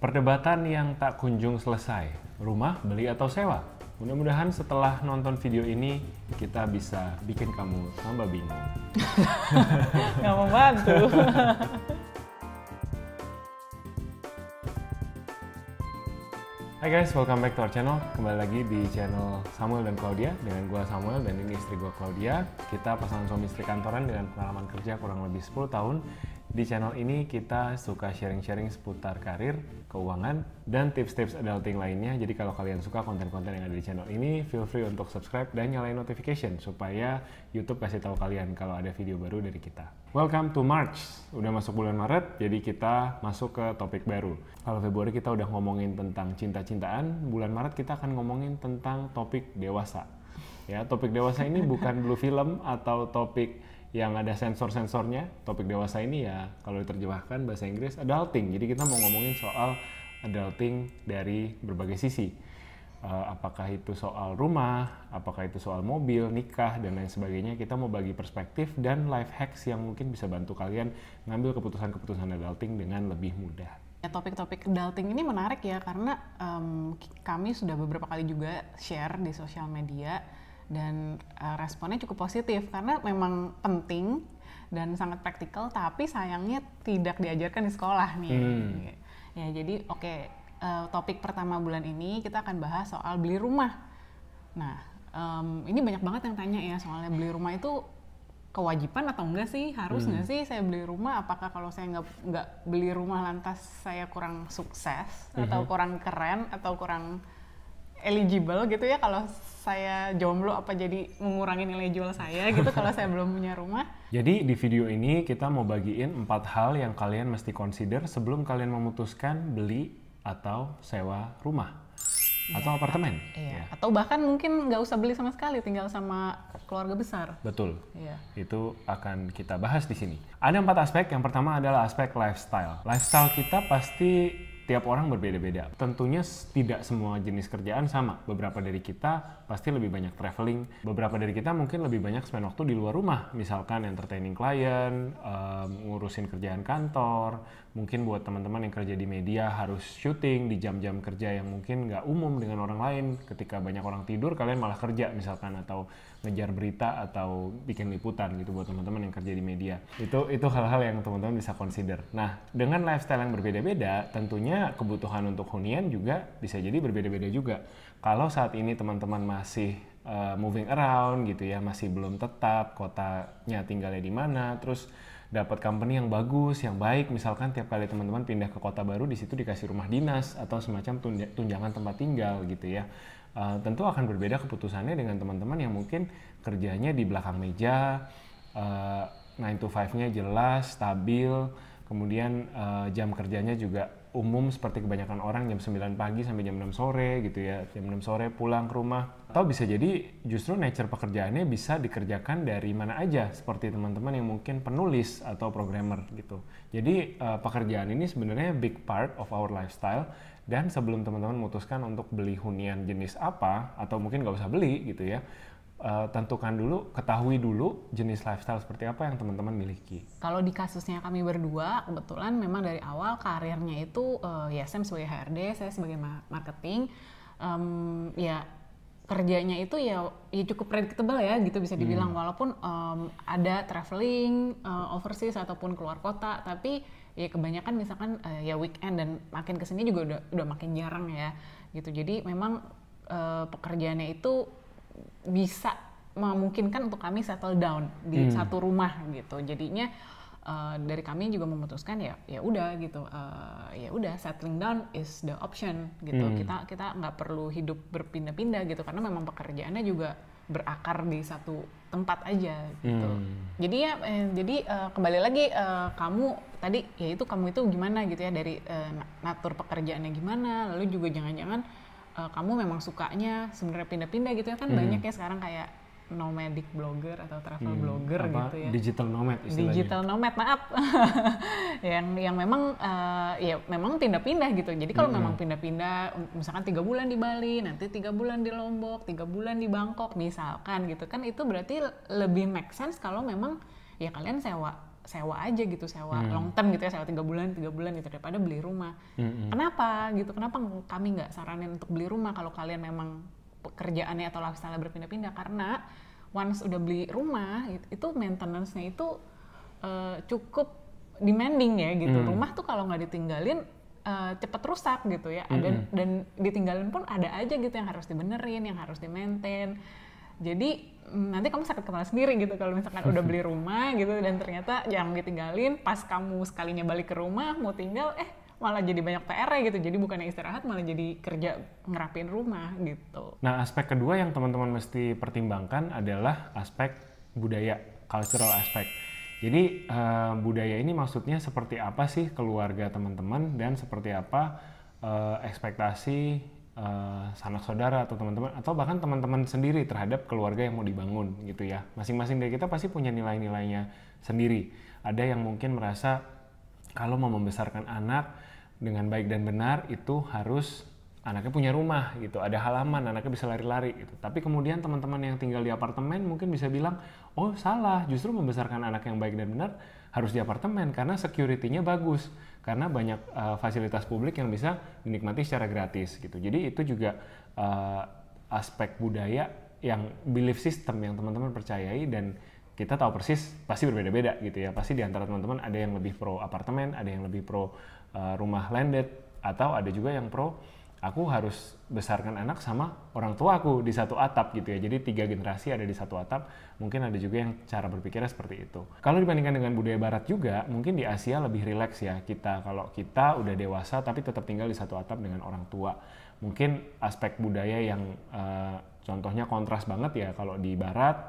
Perdebatan yang tak kunjung selesai, rumah, beli atau sewa? Mudah-mudahan setelah nonton video ini kita bisa bikin kamu tambah bingung. Nggak membantu. Hai guys, welcome back to our channel. Kembali lagi di channel Samuel dan Claudia. Dengan gua Samuel dan ini istri gua Claudia. Kita pasangan suami istri kantoran dengan pengalaman kerja kurang lebih 10 tahun. Di channel ini kita suka sharing-sharing seputar karir, keuangan, dan tips-tips adulting lainnya. Jadi kalau kalian suka konten-konten yang ada di channel ini, feel free untuk subscribe dan nyalain notification supaya YouTube kasih tahu kalian kalau ada video baru dari kita. Welcome to March. Udah masuk bulan Maret, jadi kita masuk ke topik baru. Kalau Februari kita udah ngomongin tentang cinta-cintaan, bulan Maret kita akan ngomongin tentang topik dewasa. Ya, topik dewasa ini bukan blue film atau topik yang ada sensor-sensornya. Topik dewasa ini ya kalau diterjemahkan bahasa Inggris adulting. Jadi kita mau ngomongin soal adulting dari berbagai sisi. Apakah itu soal rumah, apakah itu soal mobil, nikah, dan lain sebagainya. Kita mau bagi perspektif dan life hacks yang mungkin bisa bantu kalian ngambil keputusan-keputusan adulting dengan lebih mudah. Ya, topik-topik adulting ini menarik ya karena kami sudah beberapa kali juga share di sosial media dan responnya cukup positif karena memang penting dan sangat praktikal, tapi sayangnya tidak diajarkan di sekolah nih. Ya jadi topik pertama bulan ini kita akan bahas soal beli rumah. Nah ini banyak banget yang tanya ya soalnya beli rumah itu kewajiban atau enggak sih, harus nggak sih saya beli rumah, apakah kalau saya nggak beli rumah lantas saya kurang sukses atau kurang keren atau kurang eligible gitu ya, kalau saya jomblo apa jadi mengurangi nilai jual saya gitu kalau saya belum punya rumah. Jadi di video ini kita mau bagiin 4 hal yang kalian mesti consider sebelum kalian memutuskan beli atau sewa rumah atau apartemen. Iya. Atau bahkan mungkin nggak usah beli sama sekali, tinggal sama keluarga besar. Betul. Iya. Itu akan kita bahas di sini. Ada 4 aspek. Yang pertama adalah aspek lifestyle. Lifestyle kita pasti tiap orang berbeda-beda. Tentunya tidak semua jenis kerjaan sama. Beberapa dari kita pasti lebih banyak traveling. Beberapa dari kita mungkin lebih banyak spend waktu di luar rumah. Misalkan entertaining klien, ngurusin kerjaan kantor. Mungkin buat teman-teman yang kerja di media harus syuting di jam-jam kerja yang mungkin nggak umum dengan orang lain. Ketika banyak orang tidur, kalian malah kerja misalkan, atau ngejar berita atau bikin liputan gitu buat teman-teman yang kerja di media. Itu hal-hal yang teman-teman bisa consider. Nah, dengan lifestyle yang berbeda-beda, tentunya kebutuhan untuk hunian juga bisa jadi berbeda-beda juga. Kalau saat ini teman-teman masih moving around gitu ya, masih belum tetap kotanya tinggalnya di mana, terus dapat company yang bagus, yang baik, misalkan tiap kali teman-teman pindah ke kota baru, di situ dikasih rumah dinas atau semacam tunjangan tempat tinggal gitu ya. Tentu akan berbeda keputusannya dengan teman-teman yang mungkin kerjanya di belakang meja, 9 to 5-nya jelas, stabil, kemudian jam kerjanya juga umum seperti kebanyakan orang, jam 9 pagi sampai jam 6 sore gitu ya, jam 6 sore pulang ke rumah. Atau bisa jadi justru nature pekerjaannya bisa dikerjakan dari mana aja, seperti teman-teman yang mungkin penulis atau programmer gitu. Jadi pekerjaan ini sebenarnya big part of our lifestyle, dan sebelum teman-teman memutuskan untuk beli hunian jenis apa, atau mungkin nggak usah beli gitu ya, tentukan dulu, ketahui dulu jenis lifestyle seperti apa yang teman-teman miliki. Kalau di kasusnya kami berdua, kebetulan memang dari awal karirnya itu ya Sam sebagai HRD, saya sebagai marketing, ya kerjanya itu ya cukup predictable ya gitu bisa dibilang, walaupun ada traveling overseas ataupun keluar kota, tapi ya kebanyakan misalkan ya weekend, dan makin kesini juga udah makin jarang ya gitu. Jadi memang pekerjaannya itu bisa memungkinkan untuk kami settle down di satu rumah gitu. Jadinya dari kami juga memutuskan ya udah gitu, ya udah settling down is the option gitu. Kita nggak perlu hidup berpindah-pindah gitu karena memang pekerjaannya juga berakar di satu tempat aja gitu. Jadi ya kembali lagi kamu tadi yaitu kamu itu gimana gitu ya, dari natur pekerjaannya gimana, lalu juga jangan-jangan kamu memang sukanya sebenarnya pindah-pindah gitu ya kan. Banyak ya sekarang kayak nomadic blogger atau travel blogger gitu ya. Digital nomad istilahnya. Digital nomad, maaf. yang memang ya memang pindah-pindah gitu. Jadi kalau memang pindah-pindah, misalkan 3 bulan di Bali, nanti 3 bulan di Lombok, 3 bulan di Bangkok misalkan gitu kan, itu berarti lebih make sense kalau memang ya kalian sewa sewa aja gitu, sewa long term gitu ya, sewa 3 bulan gitu daripada beli rumah. Kenapa gitu? Kenapa kami nggak saranin untuk beli rumah kalau kalian memang pekerjaannya atau lifestyle berpindah-pindah? Karena once udah beli rumah itu maintenance-nya itu cukup demanding ya gitu. Rumah tuh kalau nggak ditinggalin cepet rusak gitu ya. Dan ditinggalin pun ada aja gitu yang harus dibenerin, yang harus di-maintain. Jadi nanti kamu sakit kepala sendiri gitu kalau misalkan udah beli rumah gitu dan ternyata yang ditinggalin pas kamu sekalinya balik ke rumah mau tinggal malah jadi banyak PR gitu. Jadi bukannya istirahat malah jadi kerja ngerapin rumah gitu. Nah, aspek kedua yang teman-teman mesti pertimbangkan adalah aspek budaya, cultural aspect. Jadi budaya ini maksudnya seperti apa sih keluarga teman-teman dan seperti apa ekspektasi sanak saudara atau teman-teman atau bahkan teman-teman sendiri terhadap keluarga yang mau dibangun gitu ya. Masing-masing dari kita pasti punya nilai-nilainya sendiri. Ada yang mungkin merasa kalau mau membesarkan anak dengan baik dan benar itu harus anaknya punya rumah gitu, ada halaman, anaknya bisa lari-lari gitu. Tapi kemudian teman-teman yang tinggal di apartemen mungkin bisa bilang, oh salah, justru membesarkan anak yang baik dan benar harus di apartemen karena security-nya bagus, karena banyak fasilitas publik yang bisa dinikmati secara gratis gitu. Jadi itu juga aspek budaya yang belief system yang teman-teman percayai dan kita tahu persis pasti berbeda-beda gitu ya. Pasti di antara teman-teman ada yang lebih pro apartemen, ada yang lebih pro rumah landed, atau ada juga yang pro aku harus besarkan anak sama orang tua aku di satu atap gitu ya. Jadi 3 generasi ada di satu atap. Mungkin ada juga yang cara berpikirnya seperti itu. Kalau dibandingkan dengan budaya barat juga, mungkin di Asia lebih rileks ya. Kalau kita udah dewasa tapi tetap tinggal di satu atap dengan orang tua. Mungkin aspek budaya yang contohnya kontras banget ya. Kalau di barat,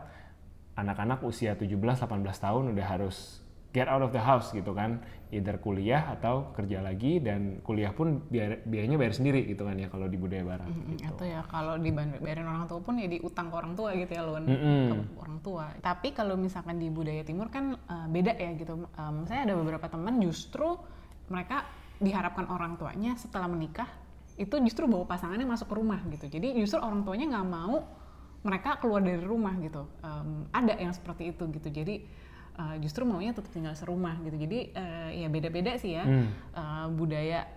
anak-anak usia 17-18 tahun udah harus get out of the house gitu kan, either kuliah atau kerja lagi, dan kuliah pun biayanya bayar sendiri gitu kan ya kalau di budaya barat. Gitu. Atau ya kalau dibayarin orang tua pun ya diutang ke orang tua gitu ya, loan ke orang tua. Tapi kalau misalkan di budaya timur kan beda ya gitu. Saya ada beberapa teman justru mereka diharapkan orang tuanya setelah menikah itu justru bawa pasangannya masuk ke rumah gitu. Jadi justru orang tuanya nggak mau mereka keluar dari rumah gitu. Ada yang seperti itu gitu. Jadi justru maunya tetap tinggal serumah gitu. Jadi ya beda-beda sih ya budaya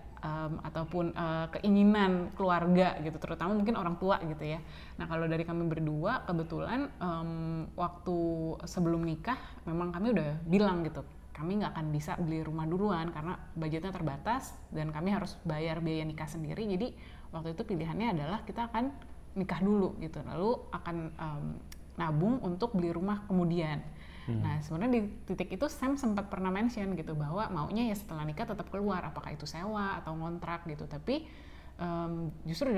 ataupun keinginan keluarga gitu, terutama mungkin orang tua gitu ya. Nah kalau dari kami berdua kebetulan waktu sebelum nikah memang kami udah bilang gitu, kami nggak akan bisa beli rumah duluan karena budgetnya terbatas dan kami harus bayar biaya nikah sendiri. Jadi waktu itu pilihannya adalah kita akan nikah dulu gitu, lalu akan nabung untuk beli rumah kemudian. Nah sebenarnya di titik itu Sam sempat pernah mention gitu bahwa maunya ya setelah nikah tetap keluar, apakah itu sewa atau ngontrak gitu. Tapi justru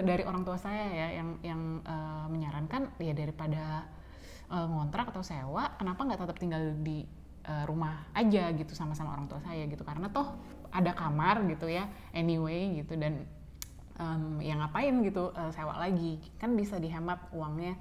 dari orang tua saya ya yang menyarankan ya daripada ngontrak atau sewa, kenapa nggak tetap tinggal di rumah aja gitu sama-sama orang tua saya gitu, karena toh ada kamar gitu ya anyway gitu, dan ya ngapain gitu sewa lagi, kan bisa dihemat uangnya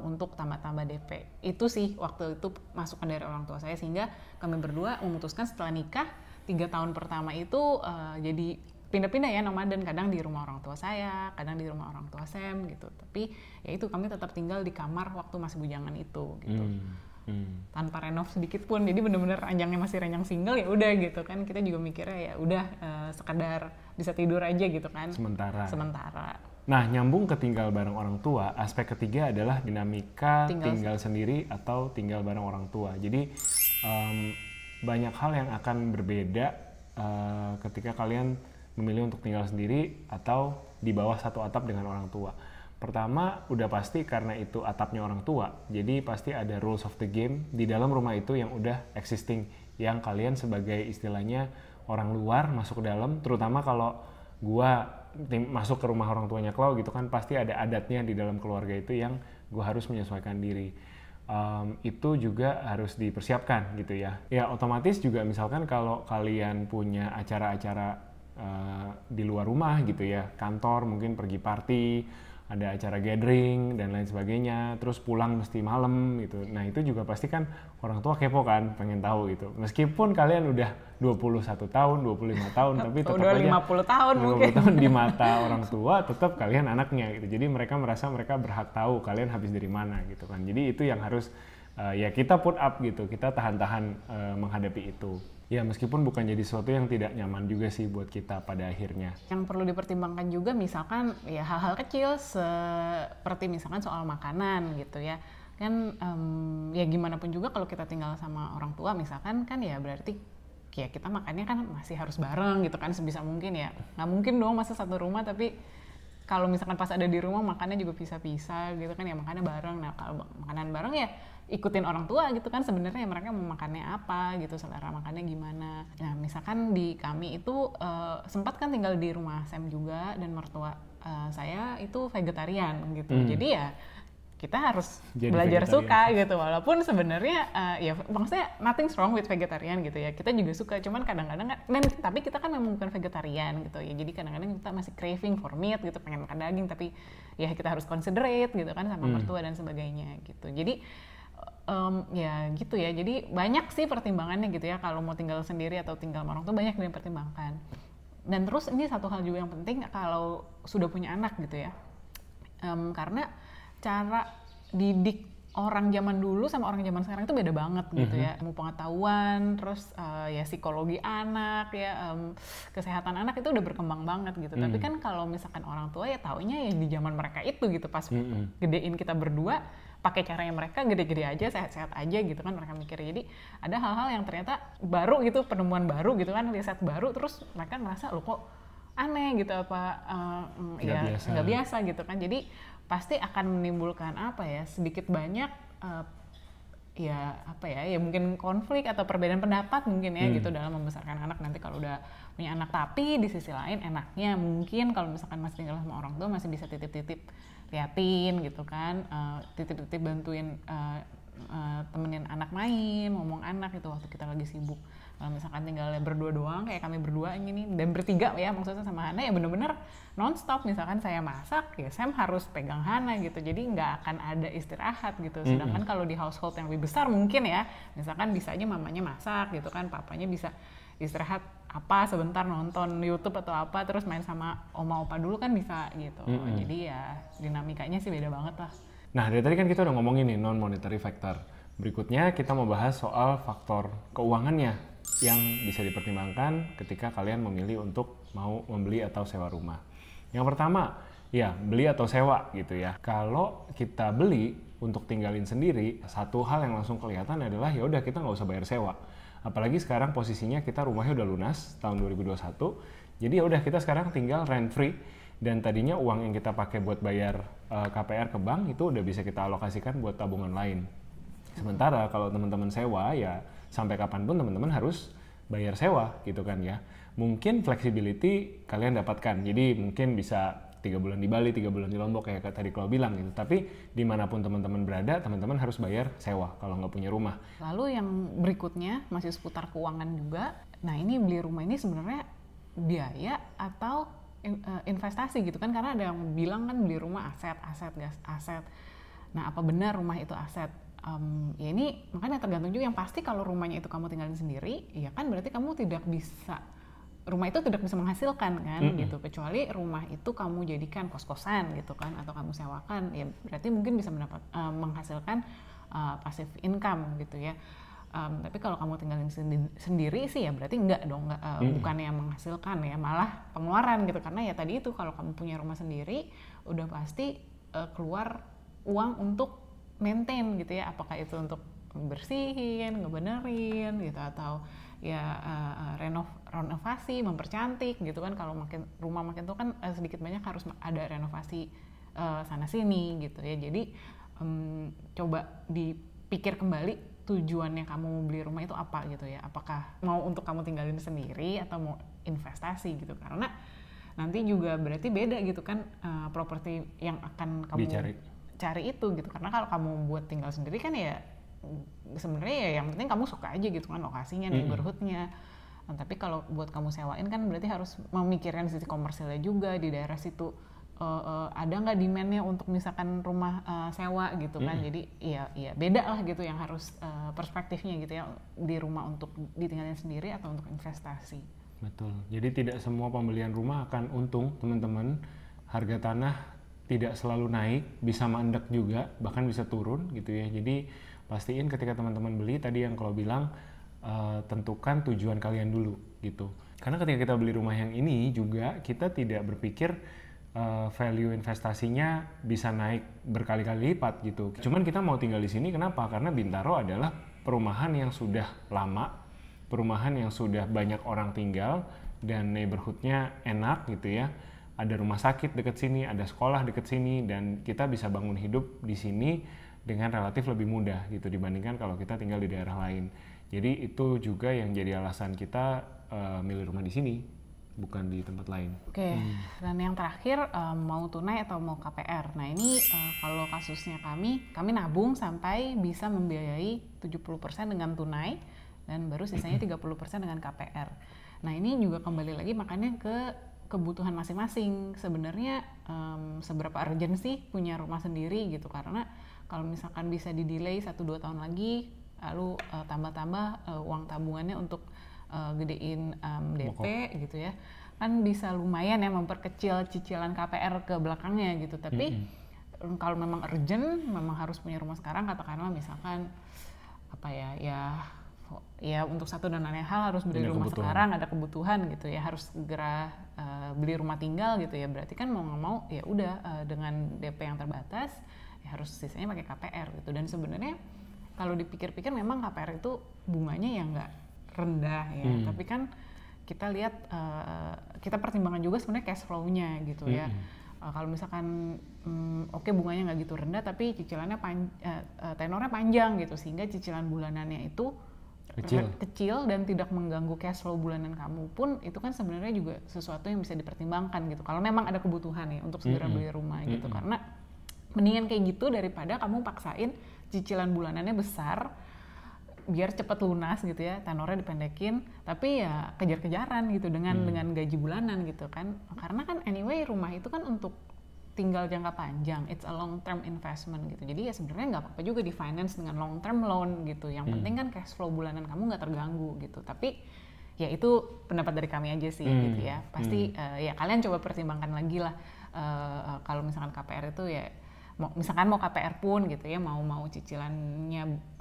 untuk tambah-tambah DP. Itu sih waktu itu masukan dari orang tua saya, sehingga kami berdua memutuskan setelah nikah 3 tahun pertama itu jadi pindah-pindah ya, nomaden, kadang di rumah orang tua saya, kadang di rumah orang tua Sam gitu. Tapi ya itu kami tetap tinggal di kamar waktu masih bujangan itu gitu. Tanpa renov sedikit pun, jadi bener-bener ranjangnya masih ranjang single ya udah gitu kan, kita juga mikirnya ya udah sekedar bisa tidur aja gitu kan sementara. Nah nyambung ke tinggal bareng orang tua, aspek ketiga adalah dinamika tinggal sendiri atau tinggal bareng orang tua. Jadi banyak hal yang akan berbeda ketika kalian memilih untuk tinggal sendiri atau di bawah satu atap dengan orang tua. Pertama, udah pasti karena itu atapnya orang tua, jadi pasti ada rules of the game di dalam rumah itu yang udah existing, yang kalian sebagai istilahnya orang luar masuk ke dalam, terutama kalau gua masuk ke rumah orang tuanya Klau gitu kan, pasti ada adatnya di dalam keluarga itu yang gua harus menyesuaikan diri. Itu juga harus dipersiapkan gitu ya. Ya otomatis juga misalkan kalau kalian punya acara-acara di luar rumah gitu ya, kantor mungkin pergi party, ada acara gathering dan lain sebagainya, terus pulang mesti malam gitu. Nah itu juga pasti kan orang tua kepo kan, pengen tahu gitu. Meskipun kalian udah 21 tahun, 25 tahun, tapi tetap udah aja 50 tahun mungkin. 50 tahun di mata orang tua, tetap kalian anaknya gitu. Jadi mereka merasa mereka berhak tahu kalian habis dari mana gitu kan. Jadi itu yang harus ya kita put up gitu, kita tahan-tahan menghadapi itu. Ya meskipun bukan jadi sesuatu yang tidak nyaman juga sih buat kita pada akhirnya. Yang perlu dipertimbangkan juga misalkan ya hal-hal kecil seperti misalkan soal makanan gitu ya. Kan ya gimana pun juga kalau kita tinggal sama orang tua misalkan kan ya berarti ya kita makannya kan masih harus bareng gitu kan sebisa mungkin ya. Nggak mungkin dong masa satu rumah tapi kalau misalkan pas ada di rumah makannya juga pisah-pisah gitu kan ya makannya bareng. Nah kalau makanan bareng ya ikutin orang tua gitu kan sebenarnya mereka mau makannya apa gitu, selera makannya gimana. Nah misalkan di kami itu sempat kan tinggal di rumah Sam juga dan mertua saya itu vegetarian gitu. Jadi ya kita harus Jadi belajar vegetarian. suka gitu walaupun sebenarnya ya maksudnya nothing wrong with vegetarian gitu ya, kita juga suka cuman kadang-kadang tapi kita kan memang bukan vegetarian gitu ya, jadi kadang-kadang kita masih craving for meat gitu, pengen makan daging tapi ya kita harus considerate gitu kan sama mertua dan sebagainya gitu. Jadi ya gitu ya, jadi banyak sih pertimbangannya gitu ya kalau mau tinggal sendiri atau tinggal sama orang tuh banyak yang dipertimbangkan. Dan terus ini satu hal juga yang penting kalau sudah punya anak gitu ya, karena cara didik orang zaman dulu sama orang zaman sekarang itu beda banget gitu ya. Ilmu pengetahuan, terus ya psikologi anak ya, kesehatan anak itu udah berkembang banget gitu. Tapi kan kalau misalkan orang tua ya taunya ya di zaman mereka itu gitu, pas gedein kita berdua pakai caranya mereka, gede-gede aja, sehat-sehat aja gitu kan mereka mikir. Jadi ada hal-hal yang ternyata baru gitu, penemuan baru gitu kan, riset baru, terus mereka ngerasa loh kok aneh gitu apa ya nggak biasa gitu kan. Jadi pasti akan menimbulkan apa ya sedikit banyak ya apa ya mungkin konflik atau perbedaan pendapat mungkin ya gitu dalam membesarkan anak nanti kalau udah punya anak. Tapi di sisi lain enaknya mungkin kalau misalkan masih tinggal sama orang tua masih bisa titip-titip liatin gitu kan, titip-titip bantuin temenin anak main, ngomong anak itu waktu kita lagi sibuk. Kalau misalkan tinggalnya berdua doang kayak kami berdua ini dan bertiga ya maksudnya sama Hana ya bener-bener nonstop. Misalkan saya masak ya Sam harus pegang Hana gitu, jadi nggak akan ada istirahat gitu. Sedangkan kalau di household yang lebih besar mungkin ya misalkan bisa aja mamanya masak gitu kan, papanya bisa istirahat apa sebentar nonton YouTube atau apa terus main sama oma opa dulu kan bisa gitu. Jadi ya dinamikanya sih beda banget lah. Nah dari tadi kan kita udah ngomongin nih non monetary factor. Berikutnya kita mau bahas soal faktor keuangannya yang bisa dipertimbangkan ketika kalian memilih untuk mau membeli atau sewa rumah. Yang pertama, ya beli atau sewa gitu ya. Kalau kita beli untuk tinggalin sendiri, satu hal yang langsung kelihatan adalah ya udah kita nggak usah bayar sewa. Apalagi sekarang posisinya kita rumahnya udah lunas tahun 2021. Jadi ya udah kita sekarang tinggal rent free dan tadinya uang yang kita pakai buat bayar KPR ke bank itu udah bisa kita alokasikan buat tabungan lain. Sementara kalau teman-teman sewa ya sampai kapanpun teman-teman harus bayar sewa gitu kan ya. Mungkin flexibility kalian dapatkan, jadi mungkin bisa 3 bulan di Bali, 3 bulan di Lombok kayak tadi kalau bilang gitu. Tapi dimanapun teman-teman berada, teman-teman harus bayar sewa kalau nggak punya rumah. Lalu yang berikutnya masih seputar keuangan juga. Nah ini beli rumah ini sebenarnya biaya atau investasi gitu kan, karena ada yang bilang kan beli rumah aset. Nah apa benar rumah itu aset? Ya ini makanya tergantung juga. Yang pasti kalau rumahnya itu kamu tinggalin sendiri, ya kan berarti kamu rumah itu tidak bisa menghasilkan kan gitu, kecuali rumah itu kamu jadikan kos-kosan gitu kan atau kamu sewakan, ya berarti mungkin bisa menghasilkan passive income gitu ya. Tapi kalau kamu tinggalin sendiri sih ya berarti enggak dong, bukannya menghasilkan ya, malah pengeluaran gitu. Karena ya tadi itu kalau kamu punya rumah sendiri udah pasti keluar uang untuk maintain gitu ya, apakah itu untuk bersihin, ngebenerin gitu atau ya renovasi, mempercantik gitu kan. Kalau rumah makin tuh kan sedikit banyak harus ada renovasi sana sini gitu ya. Jadi coba dipikir kembali tujuannya kamu beli rumah itu apa gitu ya, apakah mau untuk kamu tinggalin sendiri atau mau investasi gitu. Karena nanti juga berarti beda gitu kan properti yang akan kamu cari itu gitu. Karena kalau kamu buat tinggal sendiri kan ya sebenarnya ya yang penting kamu suka aja gitu kan lokasinya, neighborhoodnya. Nah, tapi kalau buat kamu sewain kan berarti harus memikirkan sisi komersilnya juga di daerah situ. Ada nggak demand-nya untuk misalkan rumah sewa gitu kan. Jadi ya beda lah gitu yang harus perspektifnya gitu ya, di rumah untuk ditinggalin sendiri atau untuk investasi. Betul. Jadi tidak semua pembelian rumah akan untung teman-teman. Harga tanah tidak selalu naik, bisa mandek juga, bahkan bisa turun gitu ya. Jadi pastiin ketika teman-teman beli tadi yang kalau bilang tentukan tujuan kalian dulu gitu. Karena ketika kita beli rumah yang ini juga kita tidak berpikir value investasinya bisa naik berkali-kali lipat gitu. Cuman kita mau tinggal di sini kenapa? Karena Bintaro adalah perumahan yang sudah lama, perumahan yang sudah banyak orang tinggal dan neighborhoodnya enak gitu ya. Ada rumah sakit dekat sini, ada sekolah dekat sini, dan kita bisa bangun hidup di sini dengan relatif lebih mudah gitu dibandingkan kalau kita tinggal di daerah lain. Jadi itu juga yang jadi alasan kita milih rumah di sini, bukan di tempat lain. Oke, dan yang terakhir mau tunai atau mau KPR. Nah ini kalau kasusnya kami nabung sampai bisa membiayai 70% dengan tunai dan baru sisanya 30% dengan KPR. Nah ini juga kembali lagi makanya ke kebutuhan masing-masing. Sebenarnya seberapa urgent sih punya rumah sendiri gitu, karena kalau misalkan bisa di-delay 1-2 tahun lagi, lalu tambah-tambah uang tabungannya untuk gedein DP gitu ya, kan bisa lumayan ya memperkecil cicilan KPR ke belakangnya gitu. Tapi kalau memang urgent, memang harus punya rumah sekarang, katakanlah misalkan apa ya untuk satu dan lain hal harus beli rumah sekarang, ada kebutuhan gitu ya, harus segera beli rumah tinggal gitu ya, berarti kan mau nggak mau ya udah dengan DP yang terbatas ya harus sisanya pakai KPR gitu. Dan sebenarnya kalau dipikir-pikir memang KPR itu bunganya ya nggak rendah ya, tapi kan kita lihat kita pertimbangkan juga sebenarnya cash flow-nya gitu ya. Kalau misalkan oke, bunganya nggak gitu rendah tapi cicilannya tenornya panjang gitu, sehingga cicilan bulanannya itu kecil dan tidak mengganggu cash flow bulanan kamu pun, itu kan sebenarnya juga sesuatu yang bisa dipertimbangkan gitu kalau memang ada kebutuhan ya untuk segera beli rumah gitu. Karena mendingan kayak gitu daripada kamu paksain cicilan bulanannya besar biar cepat lunas gitu ya, tenornya dipendekin tapi ya kejar-kejaran gitu dengan gaji bulanan gitu kan. Karena kan anyway rumah itu kan untuk tinggal jangka panjang, it's a long term investment gitu. Jadi ya sebenarnya nggak apa-apa juga di finance dengan long term loan gitu. Yang penting kan cash flow bulanan kamu nggak terganggu gitu. Tapi ya itu pendapat dari kami aja sih gitu ya. Pasti ya kalian coba pertimbangkan lagi lah kalau misalkan KPR itu ya misalkan mau KPR pun gitu ya, mau cicilannya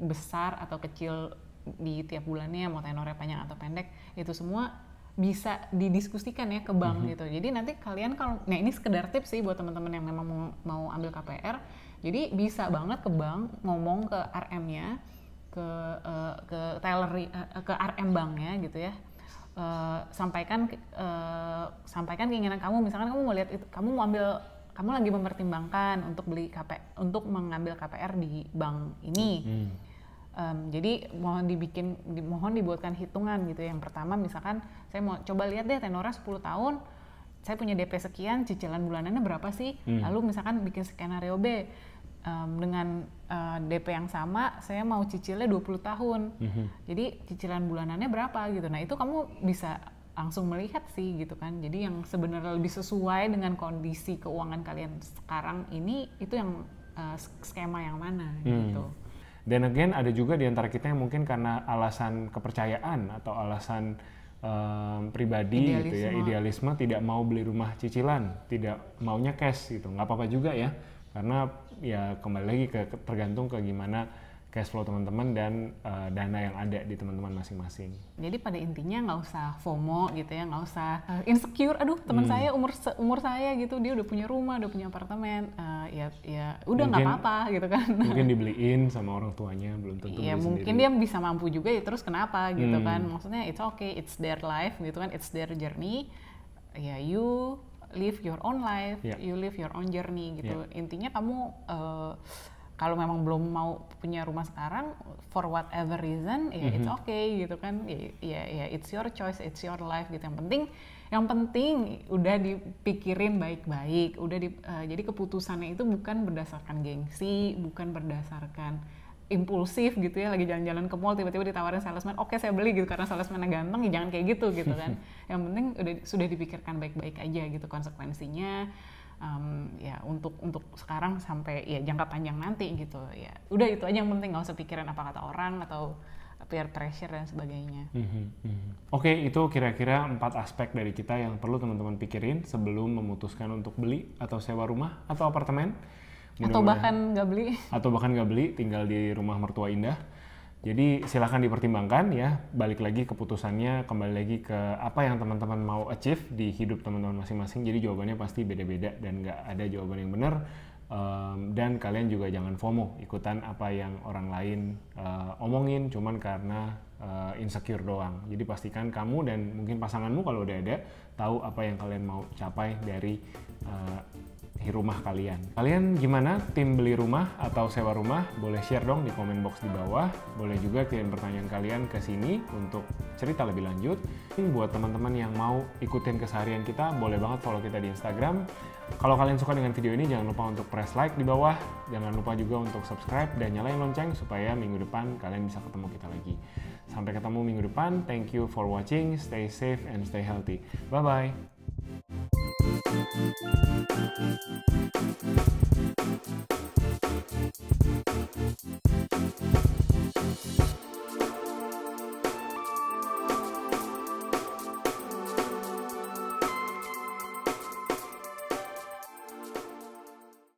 besar atau kecil di tiap bulannya, mau tenornya panjang atau pendek, itu semua bisa didiskusikan ya ke bank gitu. Jadi nanti kalian kalau, nah ini sekedar tips sih buat teman-teman yang memang mau ambil KPR, jadi bisa banget ke bank ngomong ke RM-nya, ke teller, ke RM banknya gitu ya. Sampaikan keinginan kamu, misalkan kamu mau lihat itu, kamu lagi mempertimbangkan untuk mengambil KPR di bank ini. Jadi mohon dibuatkan hitungan gitu. Yang pertama misalkan saya mau coba lihat deh tenornya 10 tahun, saya punya DP sekian, cicilan bulanannya berapa sih? Lalu misalkan bikin skenario B, dengan DP yang sama saya mau cicilnya 20 tahun. Jadi cicilan bulanannya berapa gitu. Nah itu kamu bisa langsung melihat sih gitu kan. Jadi yang sebenarnya lebih sesuai dengan kondisi keuangan kalian sekarang ini, itu yang skema yang mana gitu. Dan again ada juga di antara kita yang mungkin karena alasan kepercayaan atau alasan pribadi gitu ya, idealisme, tidak mau beli rumah cicilan, tidak maunya cash gitu. Nggak apa-apa juga ya, karena ya kembali lagi tergantung ke gimana cash flow teman-teman dan dana yang ada di teman-teman masing-masing. Jadi pada intinya nggak usah FOMO gitu ya, nggak usah insecure. Aduh teman saya umur saya gitu, dia udah punya rumah, udah punya apartemen, ya udah nggak apa-apa gitu kan. Mungkin dibeliin sama orang tuanya, belum tentu beli sendiri. Mungkin dia bisa mampu juga ya, terus kenapa gitu kan. Maksudnya it's okay, it's their life gitu kan, it's their journey. Ya you live your own life, you live your own journey gitu. Intinya kamu kalau memang belum mau punya rumah sekarang for whatever reason ya it's okay gitu kan, ya it's your choice, it's your life gitu. Yang penting udah dipikirin baik-baik, jadi keputusannya itu bukan berdasarkan gengsi, bukan berdasarkan impulsif gitu ya, lagi jalan-jalan ke mall tiba-tiba ditawarin salesman, oke saya beli gitu karena salesman-nya ganteng, ya jangan kayak gitu kan. Yang penting sudah dipikirkan baik-baik aja gitu konsekuensinya. Ya untuk sekarang sampai ya jangka panjang nanti gitu ya, udah itu aja yang penting, nggak usah pikirin apa kata orang atau peer pressure dan sebagainya. Oke, itu kira-kira 4 aspek dari kita yang perlu teman-teman pikirin sebelum memutuskan untuk beli atau sewa rumah atau apartemen. Atau bahkan nggak beli. Atau bahkan nggak beli, tinggal di rumah mertua indah. Jadi silahkan dipertimbangkan ya, balik lagi keputusannya, kembali lagi ke apa yang teman-teman mau achieve di hidup teman-teman masing-masing. Jadi jawabannya pasti beda-beda dan nggak ada jawaban yang benar. Dan kalian juga jangan FOMO, ikutan apa yang orang lain omongin cuman karena insecure doang. Jadi pastikan kamu dan mungkin pasanganmu kalau udah ada, tahu apa yang kalian mau capai dari rumah kalian. Kalian gimana? Tim beli rumah atau sewa rumah? Boleh share dong di komen box di bawah. Boleh juga kirim pertanyaan kalian ke sini untuk cerita lebih lanjut. Buat teman-teman yang mau ikutin keseharian kita, boleh banget follow kita di Instagram. Kalau kalian suka dengan video ini, jangan lupa untuk press like di bawah. Jangan lupa juga untuk subscribe dan nyalain lonceng supaya minggu depan kalian bisa ketemu kita lagi. Sampai ketemu minggu depan. Thank you for watching. Stay safe and stay healthy. Bye-bye.